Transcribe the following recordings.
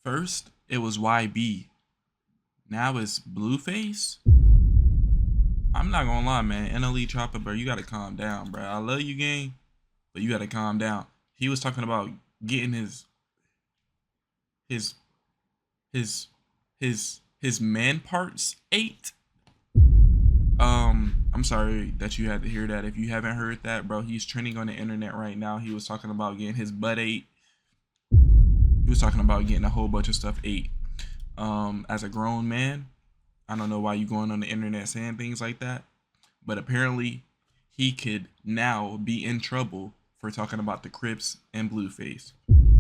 First, it was YB. Now it's Blueface. I'm not gonna lie, man. NLE Choppa, bro, you gotta calm down, bro. I love you, gang, but you gotta calm down. He was talking about getting his his his man parts ate. I'm sorry that you had to hear that. If you haven't heard that, bro, he's trending on the internet right now. He was talking about getting his butt ate. He was talking about getting a whole bunch of stuff ate. As a grown man, I don't know why you going on the internet saying things like that, but apparently he could now be in trouble for talking about the Crips and Blueface.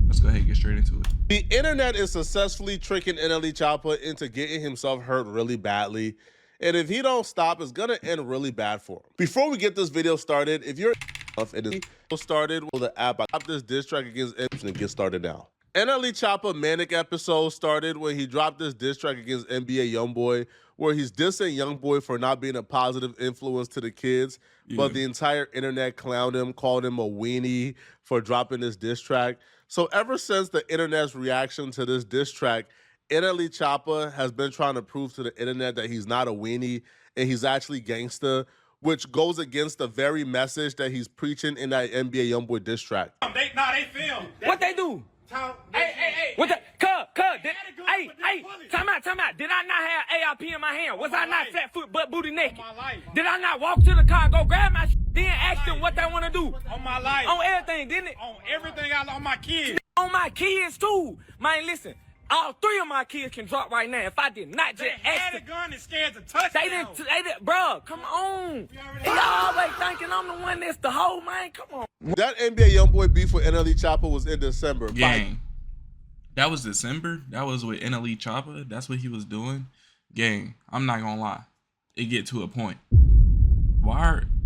Let's go ahead and get straight into it. The internet is successfully tricking NLE Choppa into getting himself hurt really badly. And if he don't stop, it's gonna end really bad for him. Before we get this video started, if you're and it started with the app, I got this diss track against NBA and get started now. NLE Choppa Manic episode started when he dropped this diss track against NBA Youngboy, where he's dissing Youngboy for not being a positive influence to the kids, but the entire internet clowned him, called him a weenie for dropping this diss track. So ever since the internet's reaction to this diss track, NLE Choppa has been trying to prove to the internet that he's not a weenie and he's actually gangsta, which goes against the very message that he's preaching in that NBA Youngboy diss track. They film. What they do? Hey. What the? Time out. Did I not have ARP in my hand? Was I not fat foot, butt, booty naked? Did I not walk to the car, go grab my then ask them what they want to do? On my life. On everything, didn't it? On everything, on my kids. On my kids, too. Man, listen. All three of my kids can drop right now if I did not just ask them. They had a gun and scared to touch them. Bro, come on. They always thinking I'm the one that's the hoe, man. Come on. That NBA Youngboy beef with NLE Choppa was in December. Gang. That was December? That was with NLE Choppa? That's what he was doing? Gang, I'm not gonna lie. It get to a point.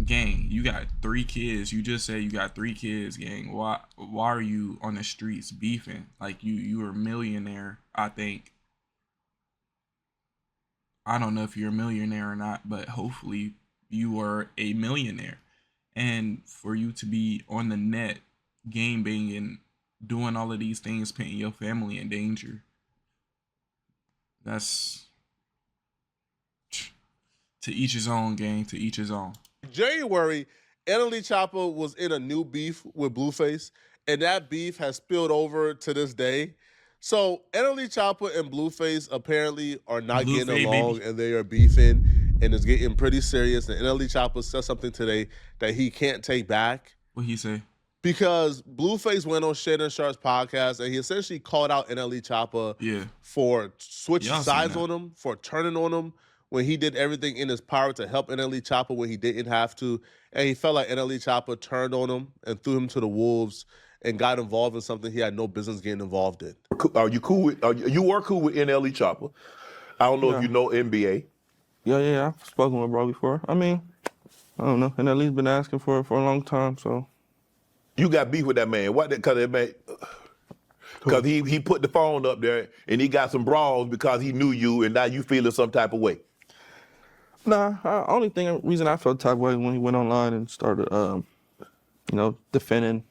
Gang, you got 3 kids. You just said you got 3 kids, gang. Why are you on the streets beefing? Like you were a millionaire, I think. I don't know if you're a millionaire or not, but hopefully you are a millionaire. And for you to be on the net game banging, doing all of these things, putting your family in danger, that's to each his own, gang, to each his own. January, NLE Choppa was in a new beef with Blueface, and that beef has spilled over to this day. So NLE Choppa and Blueface apparently are not getting along, and they are beefing, and it's getting pretty serious. And NLE Choppa said something today that he can't take back. What he say? Because Blueface went on Shannon Sharp's podcast, and he essentially called out NLE Choppa for switching sides on him, for turning on him, when he did everything in his power to help NLE Choppa when he didn't have to. And he felt like NLE Choppa turned on him and threw him to the wolves and got involved in something he had no business getting involved in. Are you cool with, you were cool with NLE Choppa. I don't know if you know NBA. Yeah, I've spoken with bro before. I mean, I don't know. NLE's been asking for it for a long time, so. You got beef with that man. What? Because he put the phone up there and he got some brawls because he knew you and now you feeling some type of way. Nah, reason I felt the type of way when he went online and started, defending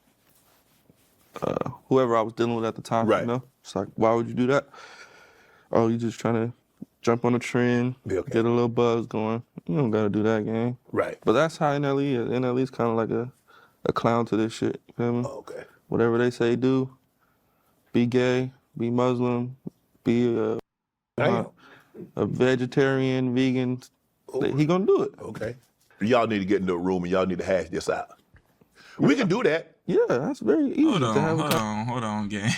whoever I was dealing with at the time. Right. You know, it's like, why would you do that? Oh, you just trying to jump on a trend, get a little buzz going. You don't gotta do that, gang. Right. But that's how NLE is. NLE's kind of like a clown to this shit. You feel me? Okay. Whatever they say do, be gay, be Muslim, be a vegetarian, vegan. He gonna do it. Okay. Y'all need to get into a room and y'all need to hash this out. We can do that. Yeah, that's very easy Hold on, gang.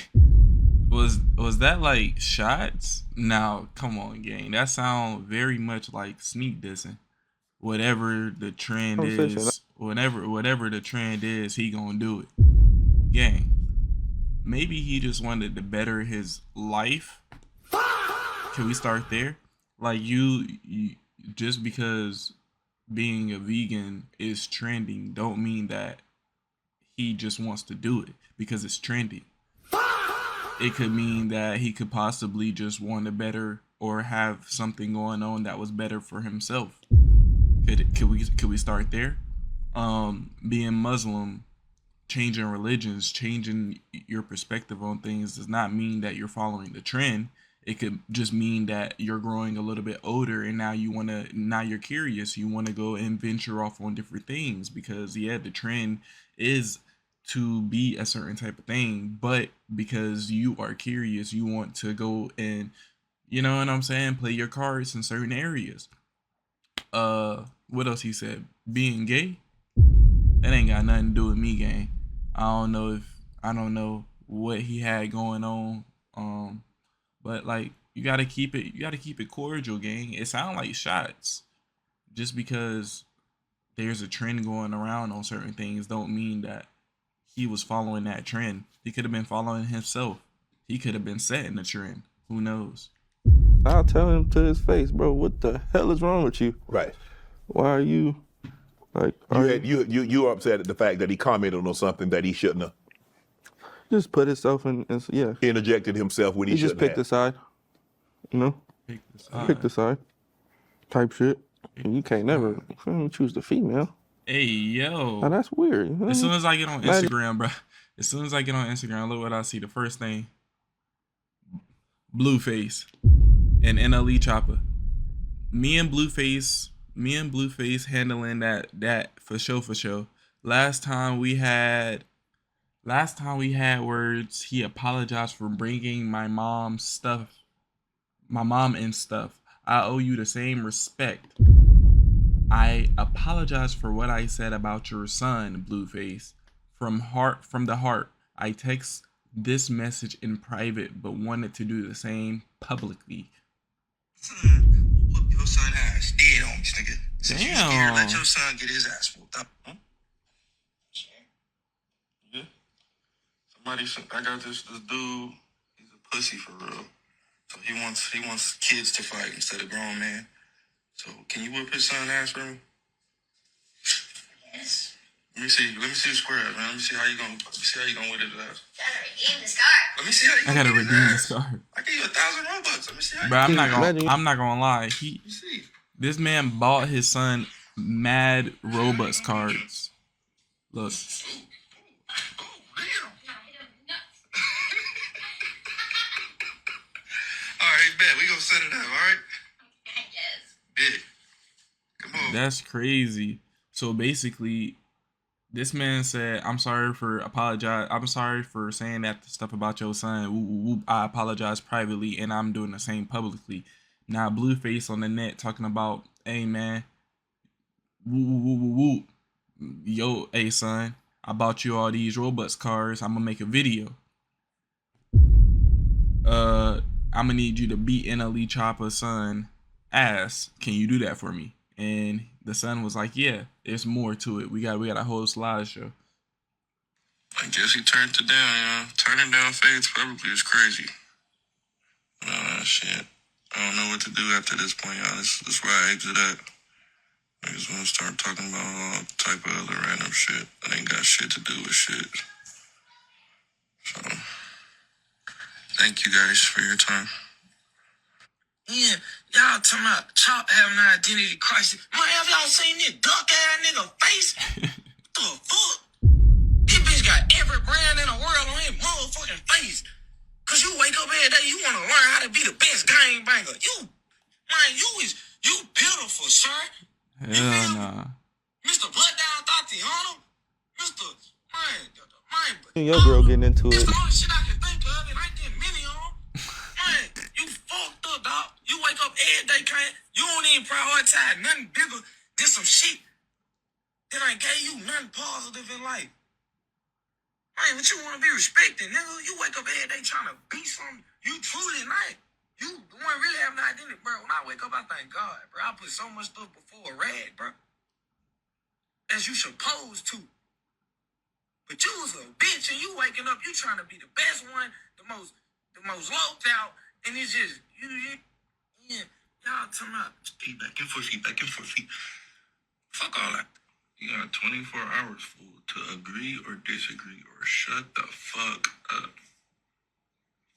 Was that like shots? Now, come on, gang. That sound very much like sneak dissing. Whatever the trend is, whatever the trend is, he gonna do it. Gang. Maybe he just wanted to better his life. Can we start there? Like you just because being a vegan is trending don't mean that he just wants to do it because it's trendy. It could mean that he could possibly just want to better or have something going on that was better for himself. Could we start there? Being Muslim changing religions, changing your perspective on things does not mean that you're following the trend. It could just mean that you're growing a little bit older and now you're curious. You want to go and venture off on different things because yeah, the trend is to be a certain type of thing, but because you are curious, you want to go and, you know what I'm saying, play your cards in certain areas. What else he said? Being gay? That ain't got nothing to do with me, gang. I don't know what he had going on. But like you gotta keep it cordial, gang. It sounds like shots. Just because there's a trend going around on certain things don't mean that he was following that trend. He could have been following himself. He could have been setting the trend. Who knows? I'll tell him to his face, bro, what the hell is wrong with you? Right. Why are you like You upset at the fact that he commented on something that he shouldn't have. just put himself in yeah. He interjected himself when he just shouldn't picked have. a side. You know? Pick the side. Pick the side. Type shit. And you can't never choose the female. Hey yo. Now that's weird. As soon as I get on Instagram, bro. As soon as I get on Instagram, look what I see. The first thing. Blueface and NLE Choppa. Me and Blueface handling that for sure. Last time we had words, he apologized for bringing my mom and stuff. I owe you the same respect. I apologize for what I said about your son, Blueface. From the heart. I text this message in private, but wanted to do the same publicly. Whoop your son ass. Dead homies, nigga. Since you scared, Damn. let your son get his ass whooped up. Huh? Yeah. I got this dude, he's a pussy for real. So he wants kids to fight instead of grown men. So can you whip his son ass for me? Yes. Let me see the square ass, man. Let me see how you gonna whip his ass. Gotta redeem the scar. Let me see how you I gonna gotta whip his redeem the ass. scar. I give you 1,000 Robux. Let me see how But you I'm not gonna lie. Let me see. This man bought his son mad Robux cards. Look. Oh, damn. All right, bet. We gonna set it up, all right? Yes. Yeah. Come on. That's crazy. So basically, this man said, I'm sorry for saying that stuff about your son. I apologize privately, and I'm doing the same publicly. Now, Blueface on the net talking about, hey man, yo, hey son, I bought you all these Robux cards. I'm gonna make a video. I'm gonna need you to beat NLE Choppa's son ass. Can you do that for me? And the son was like, yeah, there's more to it. We got a whole slideshow. I guess he turned it down, you know. Turning down faith publicly is crazy. Shit. I don't know what to do after this point, y'all. This is where I exit at. I just want to start talking about all type of other random shit that ain't got shit to do with shit. So, thank you guys for your time. Yeah, y'all talking about Chop having an identity crisis. Man, have y'all seen this duck ass nigga face? The fuck? This bitch got every brand in the world on his motherfucking face. Cause you wake up every day, you wanna learn how to be the best game banger. You pitiful, sir. Hell nah. Mr. Blood Down Tatiana. Mr. Man. Your girl getting into It's it. the only shit I can think of. It ain't that many of them. Man, you fucked up, dog. You wake up every day, you don't even prioritize nothing bigger than some shit that ain't gave you nothing positive in life. Man, but you want to be respected, nigga. You wake up every day trying to be something you truly not. You the one really having an identity, bro. When I wake up, I thank God, bro. I put so much stuff before a rag, bro. As you supposed to. But you was a bitch and you waking up, you trying to be the best one, the most loped out, and it's just yeah, y'all talking about feet back and forth, Fuck all that. You got 24 hours, fool, to agree or disagree or shut the fuck up.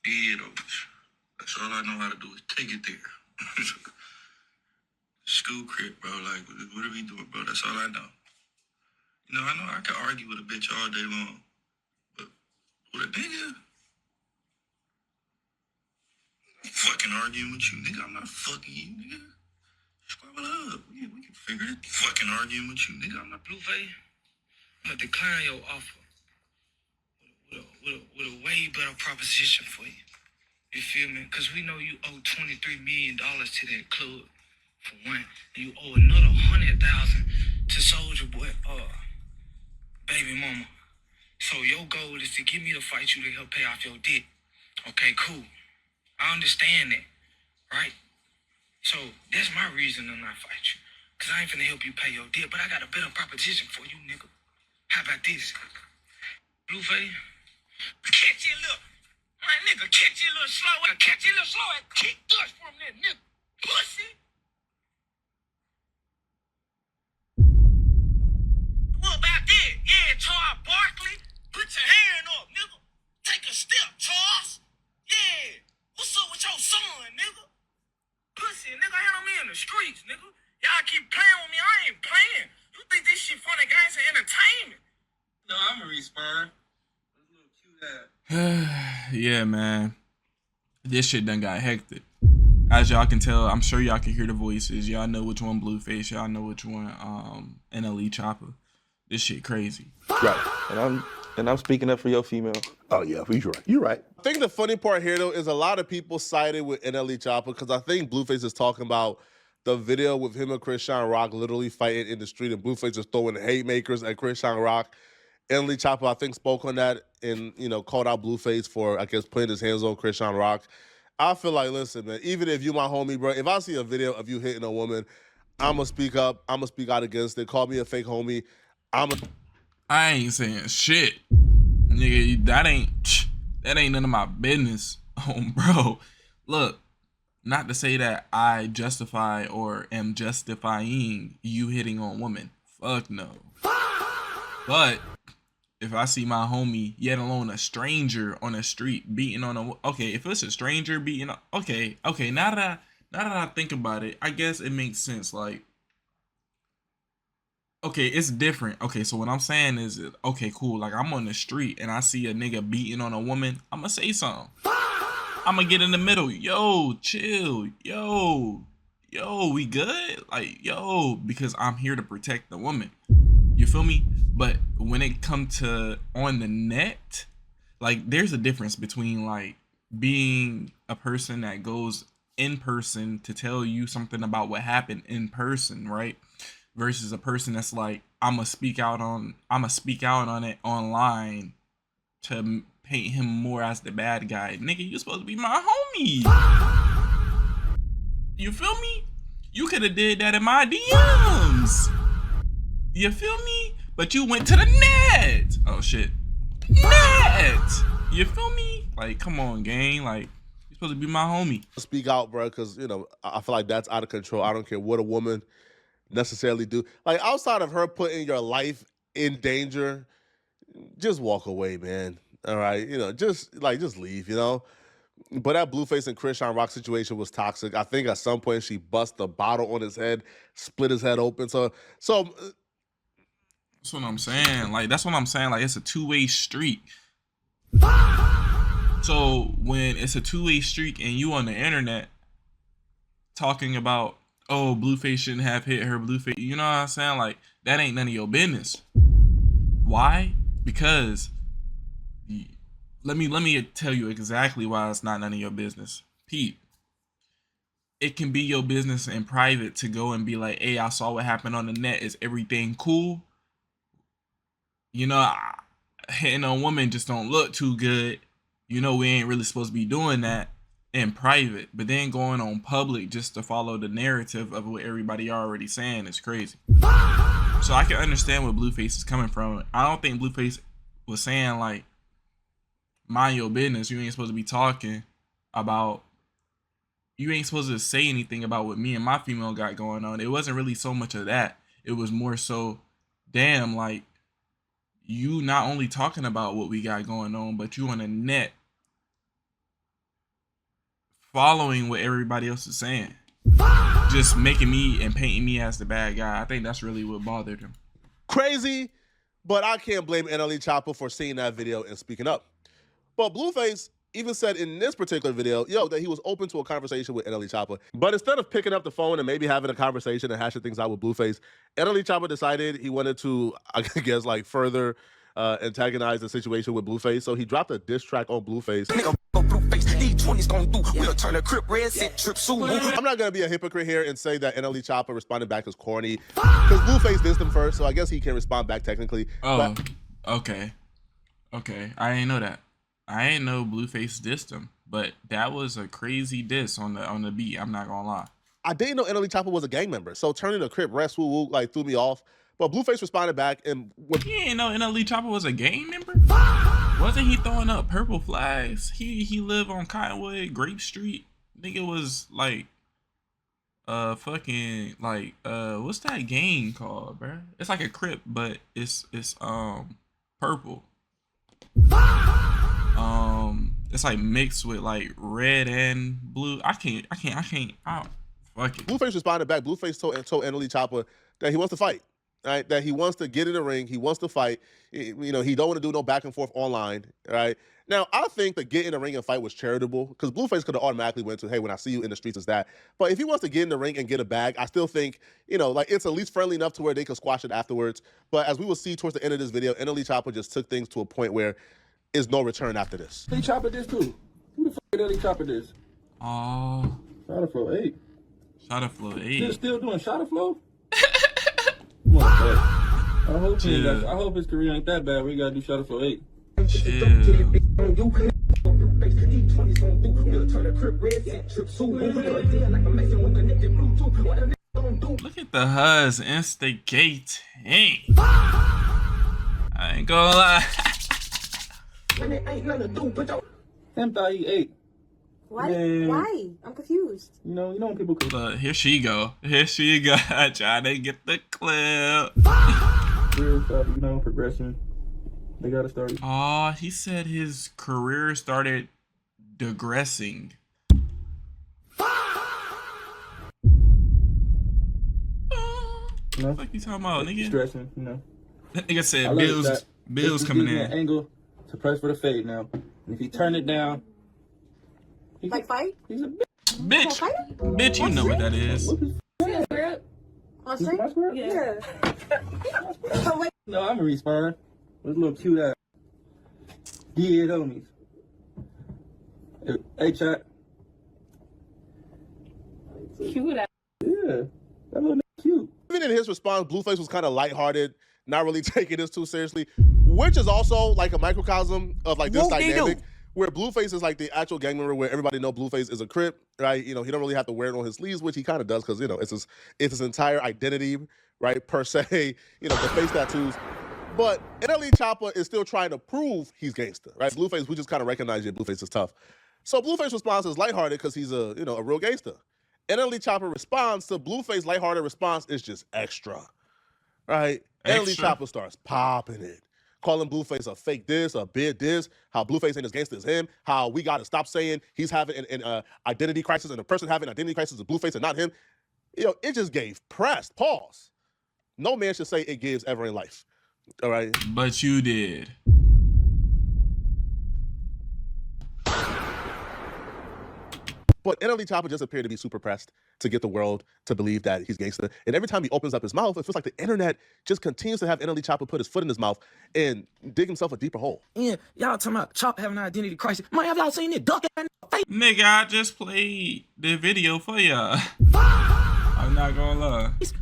Get over. That's all I know how to do is take it there. School crib, bro. Like, what are we doing, bro? That's all I know. You know, I know I can argue with a bitch all day long, but with a nigga, I'm fucking arguing with you, nigga. I'm not fucking you, nigga. Scrabble up. Yeah, we can figure it. Fucking arguing with you, nigga. I'm not Blueface. I'm gonna decline your offer with a way better proposition for you. You feel me? Because we know you owe $23 million to that club, for one. And you owe another $100,000 to Soulja Boy, baby mama. So your goal is to get me to fight you to help pay off your debt. Okay, cool. I understand that, right? So that's my reason to not fight you. Because I ain't finna help you pay your debt, but I got a better proposition for you, nigga. How about this? Blueface, catch you, look. My nigga, catch you a little slow. Catch you a little slow and kick dust from that nigga. Pussy. What about that? Yeah, Charles Barkley. Put your hand up, nigga. Take a step, Charles. Yeah. What's up with your son, nigga? Pussy, nigga, handle me in the streets, nigga. Y'all keep playing with me. I ain't playing. You think this shit funny games and entertainment? No, I'm a respond. That's a little cute ass. Yeah, man. This shit done got hectic. As y'all can tell, I'm sure y'all can hear the voices. Y'all know which one Blueface. Y'all know which one NLE Choppa. This shit crazy. Right. And I'm speaking up for your female. Oh, yeah, he's right. You're right. I think the funny part here, though, is a lot of people sided with NLE Choppa because I think Blueface is talking about the video with him and Christian Rock literally fighting in the street, and Blueface is throwing haymakers at Christian Rock. NLE Choppa, I think, spoke on that and, you know, called out Blueface for, I guess, putting his hands on Christian Rock. I feel like, listen, man, even if you my homie, bro, if I see a video of you hitting a woman, I'm going to speak up. I'm going to speak out against it. Call me a fake homie. I ain't saying shit. Nigga, that ain't none of my business. Oh, bro. Look, not to say that I justify or am justifying you hitting on women. Fuck no. But if I see my homie, yet alone a stranger on the street beating on a, okay, if it's a stranger beating, okay, now that I think about it, I guess it makes sense. Like, okay, it's different. Okay, so what I'm saying is, okay, cool. Like, I'm on the street and I see a nigga beating on a woman. I'm gonna say something. I'm gonna get in the middle. Yo, chill. Yo, we good? Like, yo, because I'm here to protect the woman. You feel me? But when it comes to on the net, like, there's a difference between, like, being a person that goes in person to tell you something about what happened in person, right? Versus a person that's like, I'm gonna speak out on it online to paint him more as the bad guy. Nigga, you supposed to be my homie. You feel me? You could have did that in my DMs. You feel me? But you went to the net. Oh shit. Net. You feel me? Like, come on, gang. Like, you're supposed to be my homie. Speak out, bro, because, you know, I feel like that's out of control. I don't care what a woman necessarily do. Like, outside of her putting your life in danger, just walk away, man. All right? You know, just leave, you know? But that Blueface and Christian Rock situation was toxic. I think at some point she busted a bottle on his head, split his head open. So that's what I'm saying. Like, that's what I'm saying. Like, it's a two-way street. So when it's a two-way street and you on the internet talking about, oh, Blueface shouldn't have hit her, Blueface, you know what I'm saying? Like, that ain't none of your business. Why? Because let me tell you exactly why it's not none of your business. Pete, it can be your business in private to go and be like, hey, I saw what happened on the net. Is everything cool? You know, hitting on women just don't look too good. You know, we ain't really supposed to be doing that in private. But then going on public just to follow the narrative of what everybody already saying is crazy. So I can understand where Blueface is coming from. I don't think Blueface was saying, like, mind your business. You ain't supposed to be talking about, you ain't supposed to say anything about what me and my female got going on. It wasn't really so much of that. It was more so, damn, like, you not only talking about what we got going on, but you on the net following what everybody else is saying. Just making me and painting me as the bad guy. I think that's really what bothered him. crazy But I can't blame NLE Choppa for seeing that video and speaking up. But Blueface even said in this particular video, that he was open to a conversation with NLE Choppa. But instead of picking up the phone and maybe having a conversation and hashing things out with Blueface, NLE Choppa decided he wanted to, I guess, like further antagonize the situation with Blueface. So he dropped a diss track on Blueface. I'm not gonna be a hypocrite here and say that NLE Choppa responded back as corny, because Blueface dissed him first, so I guess he can respond back technically. Oh, okay. I ain't know that. I ain't know Blueface dissed him, but that was a crazy diss on the beat. I'm not gonna lie. I didn't know NLE Choppa was a gang member, so turning a Crip rest woo like threw me off. But Blueface responded back and you ain't know NLE Choppa was a gang member? Wasn't he throwing up purple flags? He lived on Cottonwood, Grape Street. I think it was like fucking like what's that gang called, bro? It's like a Crip, but it's purple. It's like mixed with like red and blue. I can't. Fuck it. Blueface responded back. Blueface told NLE Choppa that he wants to fight. Right, that he wants to get in the ring, he wants to fight. He don't want to do no back and forth online. Right now, I think the get in the ring and fight was charitable, because Blueface could have automatically went to, hey, when I see you in the streets, it's that. But if he wants to get in the ring and get a bag, I still think like it's at least friendly enough to where they could squash it afterwards. But as we will see towards the end of this video, NLE Choppa just took things to a point where is no return after this. He Choppa this too. Who the fuck did NLE Choppa this? Oh, Shotta Flow 8. Shotta Flow 8. You're still doing Shotta Flow? Come on, bro. I hope his career ain't that bad. We gotta do Shotta Flow 8. Look at the Huz instigate. I ain't gonna lie. Him thought he ate. What? Man. Why? I'm confused. You know when people cook. Look, here she go. Trying to get the clip. Career stuff, progression. They gotta start. Oh, he said his career started digressing. What you talking about, nigga? Stressing, That nigga said bills coming in. An angle to press for the fade now. And if he turn it down, Like fight? he's a Bitch, you know what that is. On stream? Yeah. Oh, wait. No, I'm a respawn. With a little cute ass. Yeah, homies. Hey, chat. Cute ass. Yeah, that little nigga cute. Even in his response, Blueface was kind of lighthearted, not really taking this too seriously, which is also like a microcosm of like this dynamic, where Blueface is like the actual gang member, where everybody know Blueface is a Crip, right? He don't really have to wear it on his sleeves, which he kind of does, because it's his entire identity, right? Per se, the face tattoos. But NLE Choppa is still trying to prove he's gangster, right? Blueface, we just kind of recognize Blueface is tough. So Blueface response is lighthearted because he's a real gangster. NLE Choppa responds to Blueface lighthearted response is just extra, right? NLE Choppa starts popping it, calling Blueface a fake this, a bid this, how Blueface ain't as gangster as him, how we got to stop saying he's having an identity crisis and the person having an identity crisis is Blueface and not him. It just gave press. Pause. No man should say it gives ever in life. All right. But you did. But NLE Choppa just appeared to be super pressed to get the world to believe that he's gangster. And every time he opens up his mouth, it feels like the internet just continues to have NLE Choppa put his foot in his mouth and dig himself a deeper hole. Yeah, y'all talking about Choppa having an identity crisis. Man, have y'all seen it? Duck in the face. Nigga, I just played the video for y'all. I'm not gonna lie. This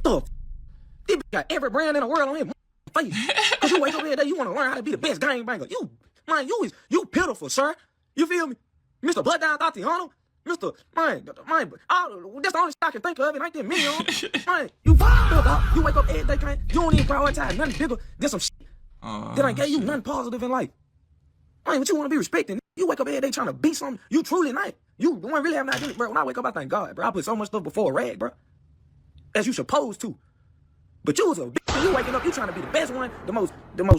bitch got every brand in the world on his face. Cause you wake up every day, you want to learn how to be the best gangbanger. You pitiful, sir. You feel me? Mr. Blood Down Tatiana. Mr. Man, that's the only shit I can think of. It ain't that million. Man, you fucked up. You wake up every day, man. You don't even prioritize nothing bigger than some shit that ain't gave you nothing positive in life. Man, what you want to be respecting? You wake up every day trying to be something. You truly not. You don't really have an identity, bro. When I wake up, I thank God, bro. I put so much stuff before a rag, bro. As you supposed to. But you was a bitch. You waking up, you trying to be the best one, the most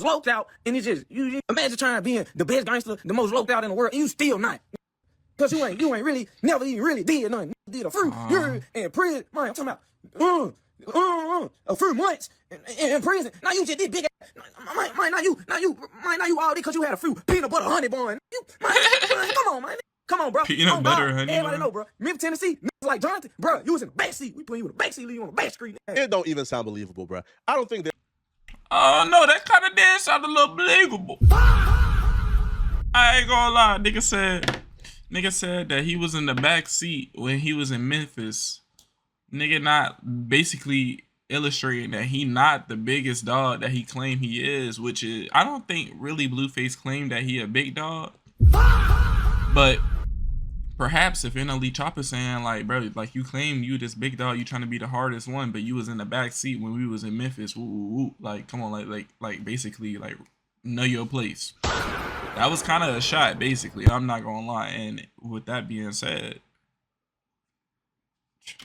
loped out, and it's just you imagine trying to be the best gangster, the most loped out in the world, and you still not. Cause you ain't really never even really did nothing. You did a fruit, and prison. Man, I'm talking about a few months in prison. Now you just this big ass. Now you all this because you had a few peanut butter honey bun. Man, come on, man. Come on, bro. Peanut butter honey Everybody bun. know, bro. Memphis, Tennessee, niggas like Jonathan, bro. You was in the back seat. We put you in the back seat, leave you on the back street. It don't even sound believable, bro. I don't think that. Oh no, that kind of did sound a little believable. I ain't gonna lie, nigga said that he was in the back seat when he was in Memphis. Nigga not basically illustrating that he not the biggest dog that he claimed he is, which is, I don't think really Blueface claimed that he a big dog. But perhaps if NLE Choppa saying like, bro, like you claim you this big dog, you trying to be the hardest one, but you was in the back seat when we was in Memphis. Woo, like, come on, like basically like know your place. That was kind of a shot, basically. I'm not gonna lie. And with that being said,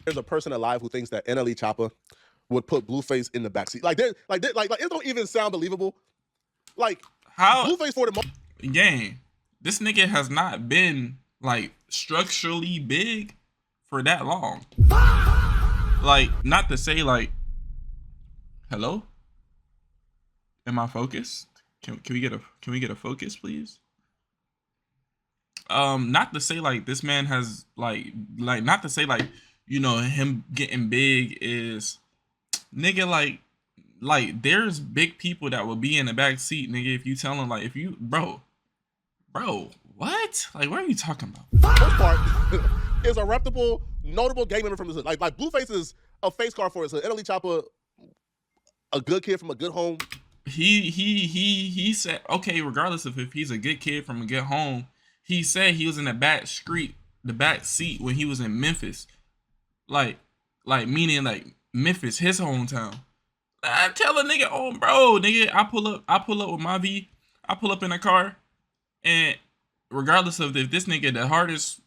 There's a person alive who thinks that NLE Choppa would put Blueface in the backseat. Like it don't even sound believable. Like how Blueface for the most gang, this nigga has not been like structurally big for that long. Like, not to say like, hello? Am I focused? Can we get a focus, please? Not to say like this man has like not to say like, you know, him getting big is nigga like there's big people that will be in the back seat, nigga, if you tell them like if you bro, what? Like, what are you talking about? most part is a reputable, notable gang member from his hood. Like Blueface is a face card for his hood. NLE Choppa, a good kid from a good home. He said, okay, regardless of if he's a good kid from a good home, he said he was in the back seat when he was in Memphis. Like meaning like Memphis, his hometown. I tell a nigga, oh bro, nigga, I pull up with my V, I pull up in a car, and regardless of if this nigga the hardest,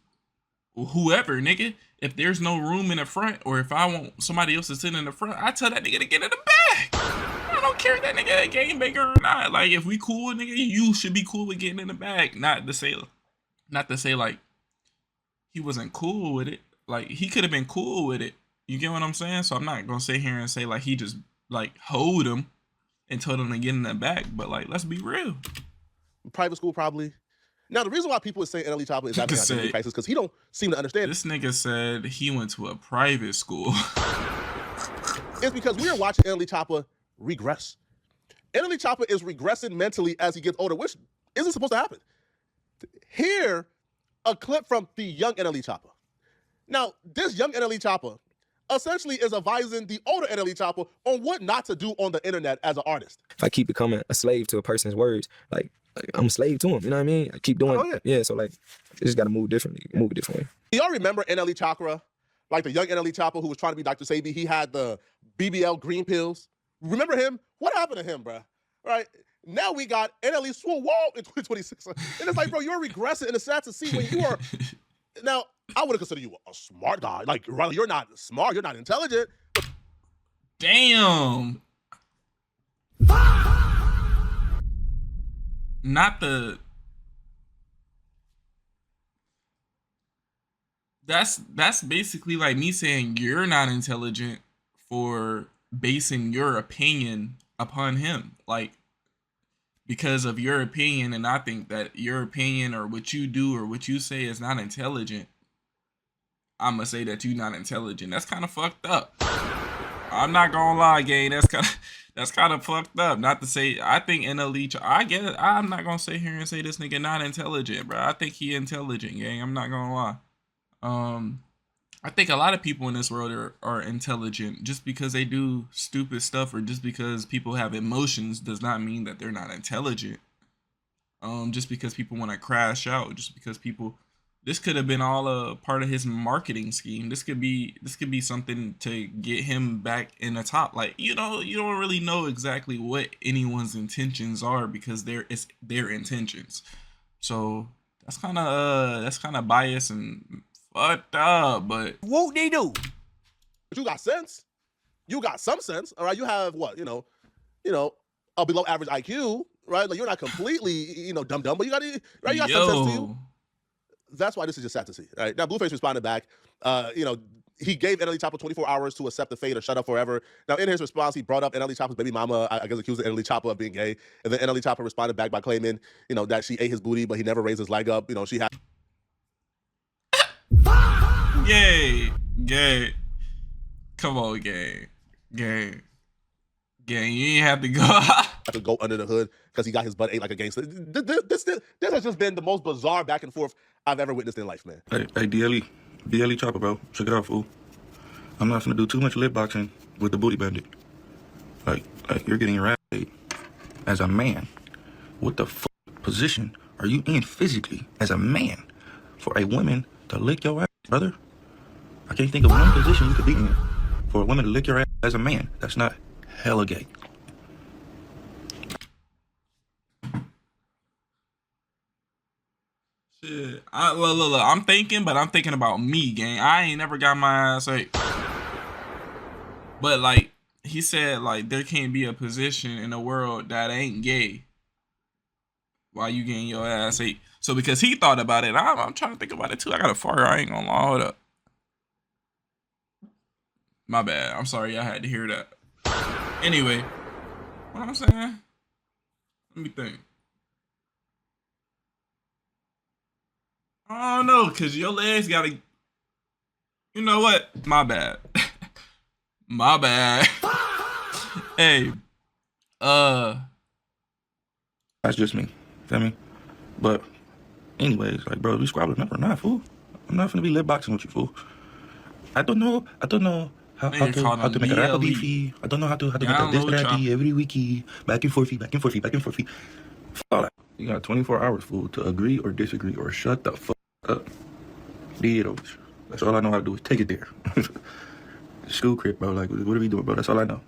whoever, nigga, if there's no room in the front, or if I want somebody else to sit in the front, I tell that nigga to get in the back. I don't care if that nigga a game maker or not. Like, if we cool, nigga, you should be cool with getting in the back. Not to say like he wasn't cool with it. Like, he could have been cool with it. You get what I'm saying? So I'm not gonna sit here and say like he just like hold him and told him to get in the back. But like, let's be real. Private school probably. Now the reason why people are saying NLE Choppa is having an identity crisis because he don't seem to understand. This nigga said he went to a private school. It's because we are watching NLE Choppa regress. NLE Choppa is regressing mentally as he gets older, which isn't supposed to happen. Here, a clip from the young NLE Choppa. Now, this young NLE Choppa essentially is advising the older NLE Choppa on what not to do on the internet as an artist. If I keep becoming a slave to a person's words, like I'm a slave to him, you know what I mean? I keep doing it. Yeah, so like, it just gotta move differently, move a different way. Do y'all remember NLE Choppa? Like the young NLE Choppa who was trying to be Dr. Sabi? He had the BBL green pills. Remember him? What happened to him, bro? Right? Now we got NLE Swole Wall in 2026. And it's like, bro, you're regressing, and it's sad to see when you are... Now, I would have considered you a smart guy. Like, you're not smart, you're not intelligent. Damn. Not the... That's basically like me saying you're not intelligent for basing your opinion upon him. Like, because of your opinion, and I think that your opinion or what you do or what you say is not intelligent, I'm gonna say that you're not intelligent. That's kind of fucked up. I'm not gonna lie, gang. That's kind of fucked up. Not to say, I think NLE, I get it. I'm not gonna sit here and say this nigga not intelligent, bro. I think he intelligent, gang. I'm not gonna lie. I think a lot of people in this world are intelligent. Just because they do stupid stuff or just because people have emotions does not mean that they're not intelligent. Just because people want to crash out, just because people, this could have been all a part of his marketing scheme. This could be something to get him back in the top. Like, you know, you don't really know exactly what anyone's intentions are because it's their intentions. So that's kind of biased and fucked up, but What they do? But you got sense. You got some sense, all right? You have what, you know, a below average IQ, right? Like, you're not completely, dumb, but you got, right? You got some sense to you. That's why this is just sad to see, right? Now, Blueface responded back, he gave NLE Choppa 24 hours to accept the fate or shut up forever. Now, in his response, he brought up NLE Choppa's baby mama, I guess accused NLE Choppa of being gay. And then NLE Choppa responded back by claiming, that she ate his booty, but he never raised his leg up. She had... Gay. Come on, gay. You ain't have to go. to go under the hood because he got his butt ate like a gangster. This has just been the most bizarre back and forth I've ever witnessed in life, man. Hey, NLE Choppa, bro. Check it out, fool. I'm not gonna do too much lip boxing with the booty bandit. Like you're getting your ass ate as a man. What the position are you in physically as a man for a woman to lick your ass, brother? I can't think of one position you could be in for a woman to lick your ass as a man. That's not hella gay. Shit. Look, I'm thinking about me, gang. I ain't never got my ass ate. But like he said, like there can't be a position in the world that ain't gay while you getting your ass ate. So because he thought about it, I'm trying to think about it too. I got a fart. I ain't gonna lie. Hold up. My bad. I'm sorry. I had to hear that. Anyway, what I'm saying? Let me think. I don't know, cause your legs gotta. You know what? My bad. My bad. Hey. That's just me. Feel me? But anyways, like bro, we squabbling up or not, fool. I'm not gonna be lip boxing with you, fool. I don't know how to make a rapper beefy. I don't know how to make a this rappy every weeky. Back and forthy. All that. You got 24 hours, fool, to agree or disagree or shut the fuck up. That's all I know how to do is take it there. School crib, bro. Like, what are we doing, bro? That's all I know.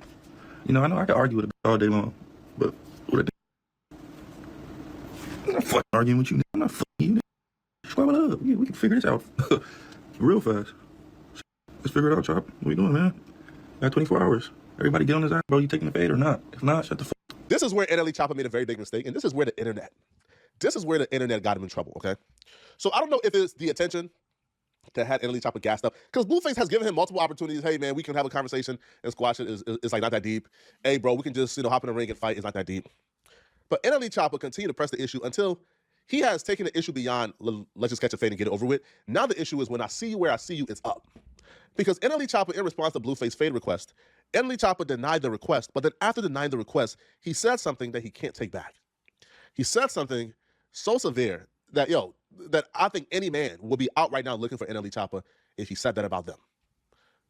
I know I can argue with a all day long, but what I'm not fucking arguing with you. I'm not fucking you. Squabble up. Yeah, we can figure this out real fast. Let's figure it out, Chop. What you doing, man? Got 24 hours. Everybody get on his ass, bro. You taking the fade or not? If not, shut the fuck up. This is where NLE Choppa made a very big mistake, and this is where the internet got him in trouble, okay? So I don't know if it's the attention that had NLE Choppa gassed up, because Blueface has given him multiple opportunities. Hey, man, we can have a conversation and squash it. It's like not that deep. Hey, bro, we can just, hop in the ring and fight. It's not that deep. But NLE Choppa continued to press the issue until he has taken the issue beyond, let's just catch a fade and get it over with. Now the issue is when I see you where I see you, it's up. Because NLE Choppa, in response to Blueface fade request, NLE Choppa denied the request, but then after denying the request, he said something that he can't take back. He said something so severe that, that I think any man would be out right now looking for NLE Choppa if he said that about them.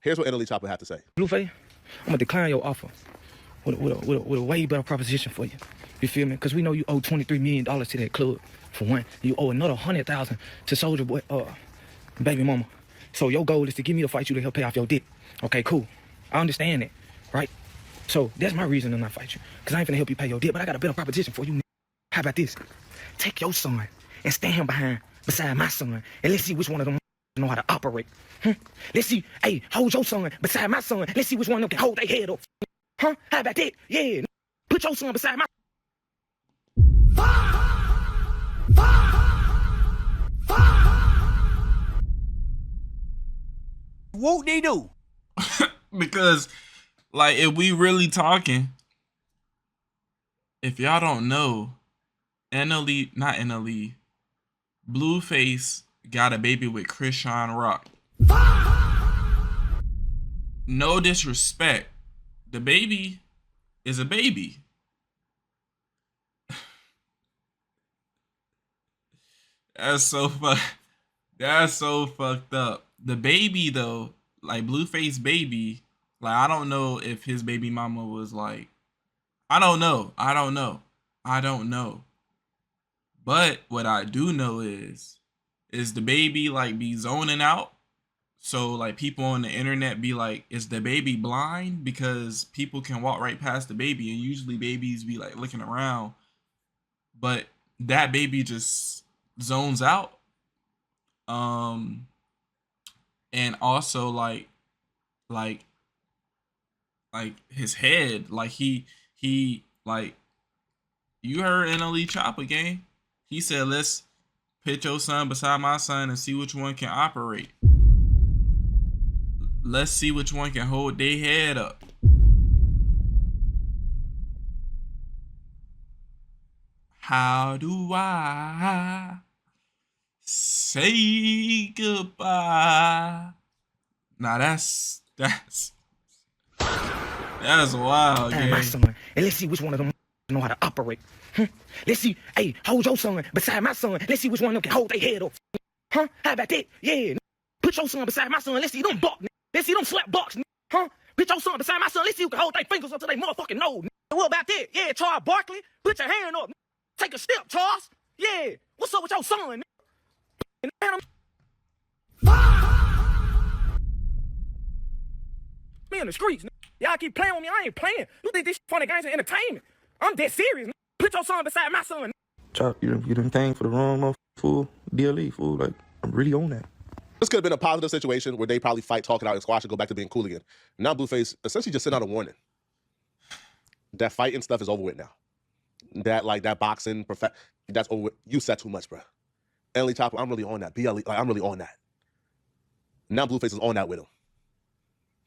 Here's what NLE Choppa had to say. Blueface, I'm gonna decline your offer with a way better proposition for you. You feel me? Because we know you owe $23 million to that club, for one. You owe another $100,000 to Soulja Boy, baby mama. So your goal is to give me the fight you to help pay off your debt. Okay, cool. I understand that, right? So that's my reason to not fight you. Because I ain't finna help you pay your debt, but I got a better proposition for you. How about this? Take your son and stand him beside my son, and let's see which one of them know how to operate. Let's see, hey, hold your son beside my son. Let's see which one of them can hold their head up. How about that? Yeah. Put your son beside my... Whoop they do? Because, like, if we really talking, if y'all don't know, Blueface got a baby with Krishan Rock. No disrespect, the baby is a baby. That's so fucked up. The baby though, like Blueface baby, like I don't know if his baby mama was like, I don't know. But what I do know is the baby like be zoning out. So like people on the internet be like, is the baby blind? Because people can walk right past the baby, and usually babies be like looking around, but that baby just zones out. And also like his head, like he like, you heard NLE Choppa game. He said, let's pit your son beside my son and see which one can operate. Let's see which one can hold their head up. How do I say goodbye? Now that's wild, Hey, my son, and let's see which one of them know how to operate. Let's see, hey, hold your son beside my son. Let's see which one of them can hold their head up. Huh? How about that? Yeah. Put your son beside my son. Let's see them buck. Let's see them slap bucks. Huh? Put your son beside my son. Let's see who can hold their fingers up to their motherfucking nose. What about that? Yeah, Charles Barkley. Put your hand up. Take a step, Charles. Yeah. What's up with your son? Me in the streets. Y'all keep playing with me. I ain't playing. You think this funny games are entertainment? I'm dead serious. Put your son beside my son. Chop, you done paying for the wrong motherfucker, fool. DLE, fool. Like, I'm really on that. This could have been a positive situation where they probably fight, talk it out, and squash and go back to being cool again. Now Blueface essentially just sent out a warning. That fighting stuff is over with now. That boxing, that's over with. You said too much, bro. NLE Choppa, I'm really on that. BLE, I'm really on that. Now Blueface is on that with him.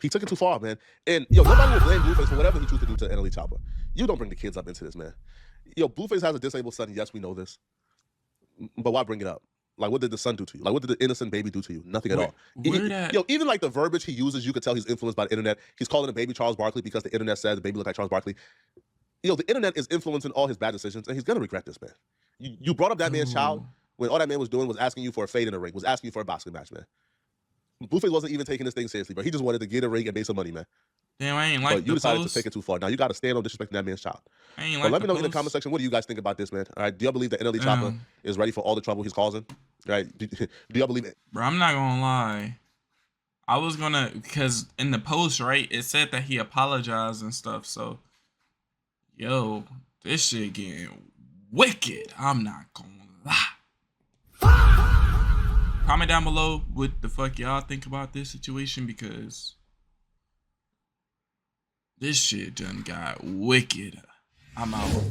He took it too far, man. And, nobody will blame Blueface for whatever he chooses to do to NLE Choppa. You don't bring the kids up into this, man. Blueface has a disabled son. Yes, we know this. But why bring it up? Like, what did the son do to you? Like, what did the innocent baby do to you? Nothing at all. Even like the verbiage he uses, you could tell he's influenced by the internet. He's calling the baby Charles Barkley because the internet said the baby looked like Charles Barkley. The internet is influencing all his bad decisions, and he's going to regret this, man. You brought up that man's child when all that man was doing was asking you for a fade in the ring, was asking you for a boxing match, man. Blueface wasn't even taking this thing seriously, bro. He just wanted to get a ring and make some money, man. Damn, I ain't like but you decided to take it too far. Now you got to stand on disrespecting that man's child. I ain't but like let me know post. in the comment section, what do you guys think about this, man? All right, do y'all believe that NLE Choppa is ready for all the trouble he's causing? All right, do y'all believe it? Bro, I'm not gonna lie. I was gonna, because in the post, right, it said that he apologized and stuff. So, yo, this shit getting wicked. I'm not gonna lie. Comment down below what the fuck y'all think about this situation, because this shit done got wicked. I'm out.